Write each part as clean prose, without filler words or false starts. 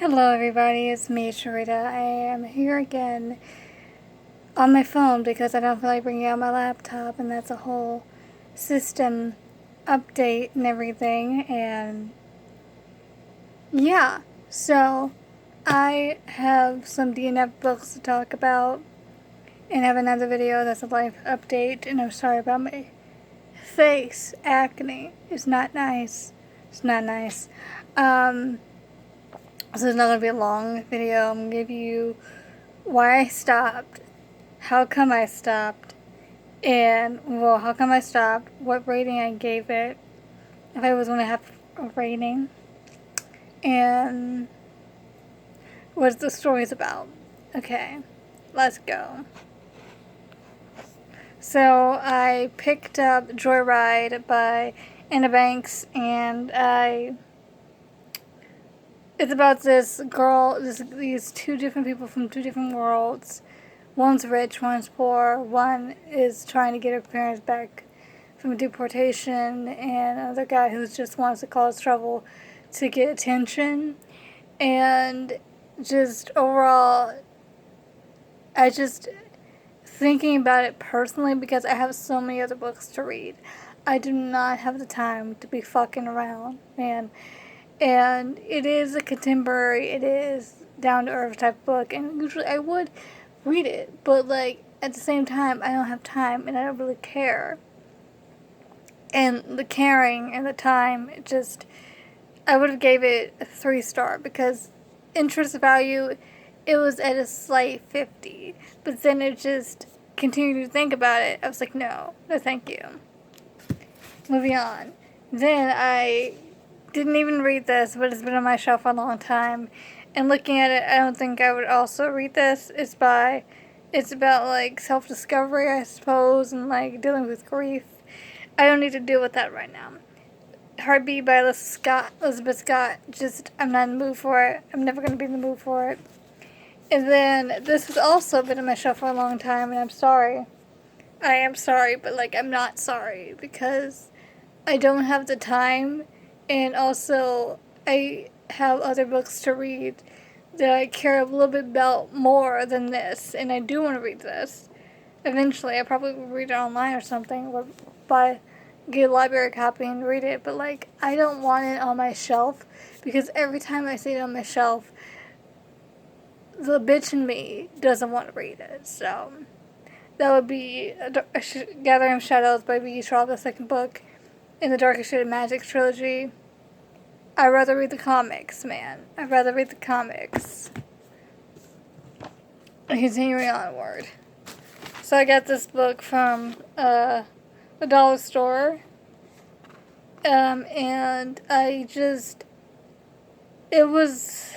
Hello everybody, it's me, Sharita. I am here again on my phone because I don't feel like bringing out my laptop, and that's a whole system update and everything, and yeah. So, I have some DNF books to talk about, and have another video that's a life update, and I'm sorry about my face. Acne is not nice. It's not nice. So it's not going to be a long video. I'm going to give you why I stopped, how come I stopped, how come I stopped, what rating I gave it, if I was going to have a rating, and what the story's about. Okay, let's go. So I picked up Joyride by Anna Banks, and it's about this girl, these two different people from two different worlds. One's rich, one's poor. One is trying to get her parents back from deportation, and another guy who just wants to cause trouble to get attention. And just overall, I just thinking about it personally, because I have so many other books to read. I do not have the time to be fucking around, man. And it is a contemporary, it is down-to-earth type book, and usually I would read it, but like at the same time I don't have time and I don't really care. And the caring and the time, I would have gave it a 3-star, because interest value, it was at a slight 50, but then it just continued to think about it. I was like, no thank you. Moving on. Then I didn't even read this, but it's been on my shelf for a long time. And looking at it, I don't think I would also read this. It's about like self-discovery, I suppose, and like dealing with grief. I don't need to deal with that right now. Heartbeat by Elizabeth Scott. I'm not in the mood for it. I'm never going to be in the mood for it. And then this has also been on my shelf for a long time, and I'm sorry. I am sorry, but like I'm not sorry, because I don't have the time. And also, I have other books to read that I care a little bit about more than this, and I do want to read this. Eventually, I probably will read it online or something, or get a library copy and read it, but like, I don't want it on my shelf, because every time I see it on my shelf, the bitch in me doesn't want to read it. So, that would be Gathering of Shadows by B. Shaw, the second book in the Darkest Shade of Magic trilogy. I'd rather read the comics, man. I'd rather read the comics. Continuing onward. So I got this book from the dollar store. And it was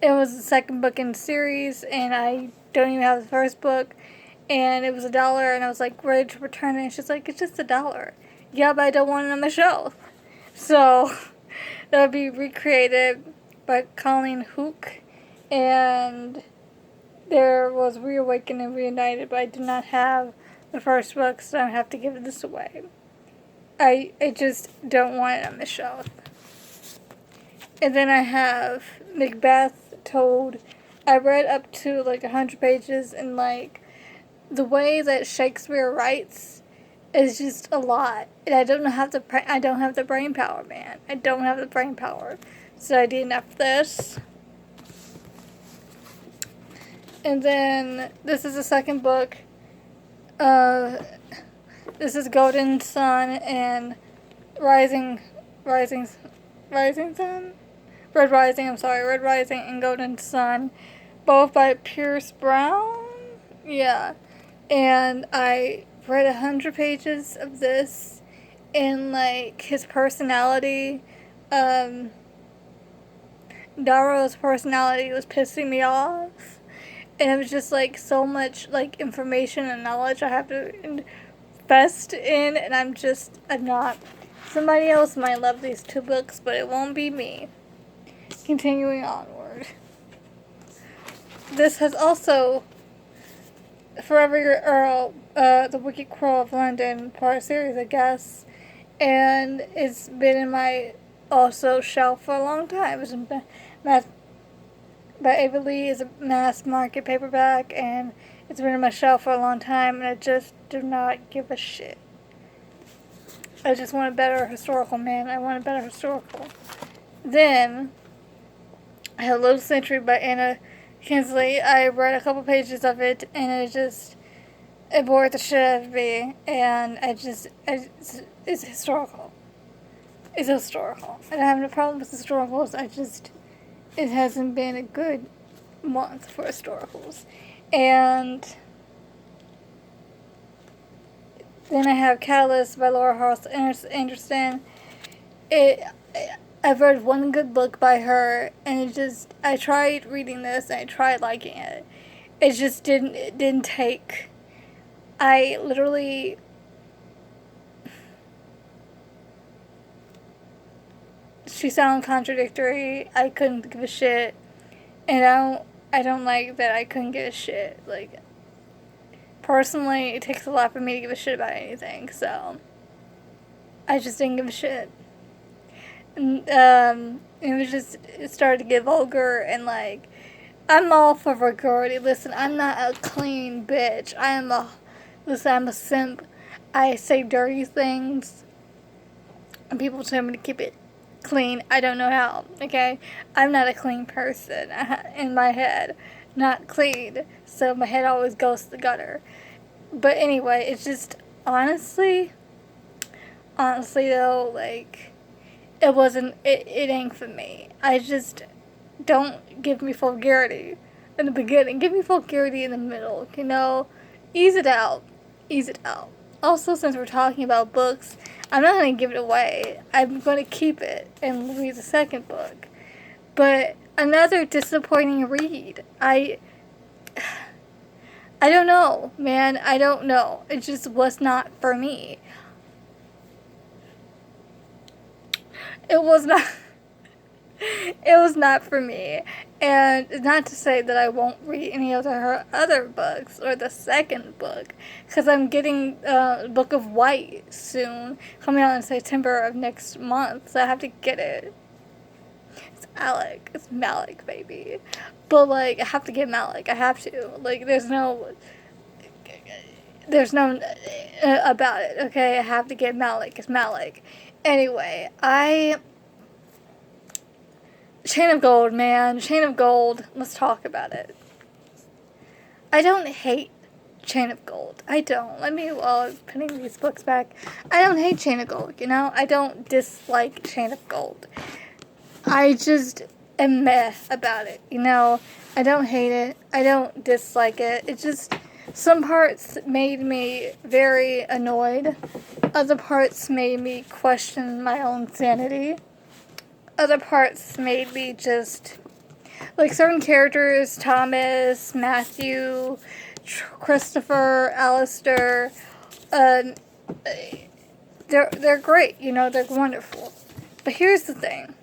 the second book in the series, and I don't even have the first book. And it was $1, and I was like ready to return it. And she's like, it's just $1. Yeah, but I don't want it on my shelf. So that would be Recreated by Colleen Hook. And there was Reawakened and Reunited, but I do not have the first book, so I have to give this away. I just don't want it on the shelf. And then I have Macbeth Told. I read up to like 100 pages, and like the way that Shakespeare writes is just a lot, and I don't have the brain power, man. I don't have the brain power, so I DNF this. And then this is the second book. This is Golden Sun and Rising Sun? Red Rising and Golden Sun, both by Pierce Brown. Yeah. And I read 100 pages of this, and like his personality, Daro's personality was pissing me off, and it was just like so much like information and knowledge I have to invest in, and I'm not. Somebody else might love these two books, but it won't be me. Continuing onward. This has also Forever Your Earl, The Wicked Crow of London part series, I guess. And it's been in my also shelved for a long time. It was mass by Ava Lee is a mass market paperback, and it's been on my shelf for a long time, and I just do not give a shit. I just want a better historical, man. I want a better historical. Then I had Little Century by Anna Kinsley. I read a couple pages of it, and it bored the shit out of me, and it's historical. It's historical. I don't have no problem with historicals. It hasn't been a good month for historicals. And then I have Catalyst by Laura Harris Anderson. I've read one good book by her, and I tried reading this, and I tried liking it. It didn't take. I literally, she sounded contradictory. I couldn't give a shit, and I don't like that I couldn't give a shit. Like, personally, it takes a lot for me to give a shit about anything, so I just didn't give a shit. And, it started to get vulgar, and like, I'm all for vulgarity. Listen, I'm not a clean bitch. I'm a simp. I say dirty things, and people tell me to keep it clean. I don't know how, okay? I'm not a clean person in my head. Not clean. So my head always goes to the gutter. But anyway, it's just, honestly though, like, it ain't for me. I just, don't give me vulgarity in the beginning. Give me vulgarity in the middle, you know? Ease it out. Also, since we're talking about books, I'm not going to give it away. I'm going to keep it and read the second book. But another disappointing read. I don't know, man. I don't know. It just was not for me. It was not. It was not for me. And not to say that I won't read any of her other books or the second book, because I'm getting Book of White soon, coming out in September of next month, so I have to get it. It's Malik, baby. But like, I have to get Malik. I have to. Like, there's no about it, okay? I have to get Malik. It's Malik. Anyway, Chain of Gold, man. Chain of Gold. Let's talk about it. I don't hate Chain of Gold. I don't. Putting these books back, I don't hate Chain of Gold, you know? I don't dislike Chain of Gold. I just am meh about it, you know? I don't hate it. I don't dislike it. It just, some parts made me very annoyed. Other parts made me question my own sanity. Other parts made me just, like, certain characters, Thomas, Matthew, Christopher, Alistair, they're great, you know, they're wonderful. But here's the thing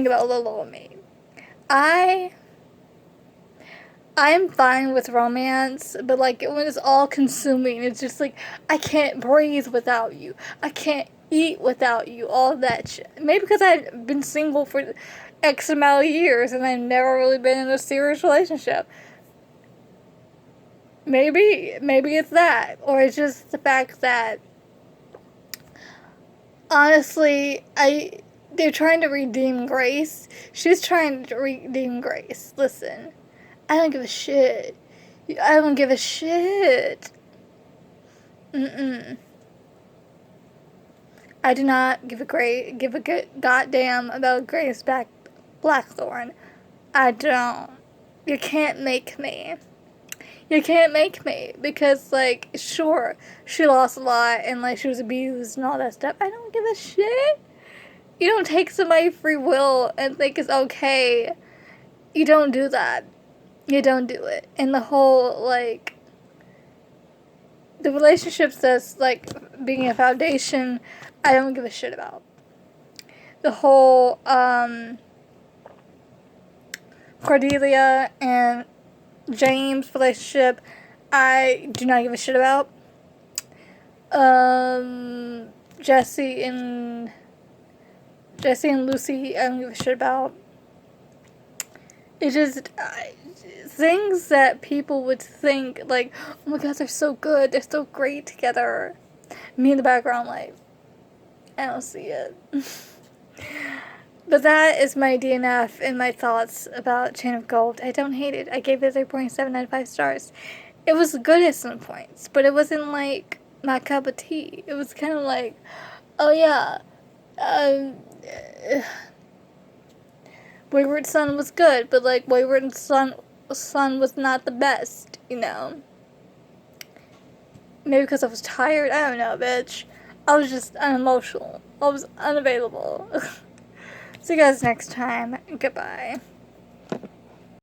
about Little Old Me. I'm fine with romance, but like, when it's all consuming, it's just like, I can't breathe without you. I can't eat without you. All that shit. Maybe because I've been single for X amount of years and I've never really been in a serious relationship. Maybe it's that. Or it's just the fact that, honestly, they're trying to redeem Grace. She's trying to redeem Grace. Listen. I don't give a shit. I don't give a shit. I do not give a good goddamn about Grace Blackthorne. I don't. You can't make me. Because, like, sure, she lost a lot and, like, she was abused and all that stuff. I don't give a shit. You don't take somebody's free will and think it's okay. You don't do that. You don't do it. And the whole, like, the relationships that's, like, being a foundation, I don't give a shit about. The whole, Cordelia and James relationship, I do not give a shit about. Jesse and Jesse and Lucy, I don't give a shit about. It's just things that people would think, like, oh my god, they're so good, they're so great together. Me in the background, like, I don't see it. But that is my DNF and my thoughts about Chain of Gold. I don't hate it. I gave it 3.7 out of 5 stars. It was good at some points, but it wasn't like my cup of tea. It was kind of like, oh yeah, Wayward Son was good, but like Wayward Son was not the best, you know. Maybe because I was tired. I don't know, bitch. I was just unemotional. I was unavailable. See you guys next time. Goodbye.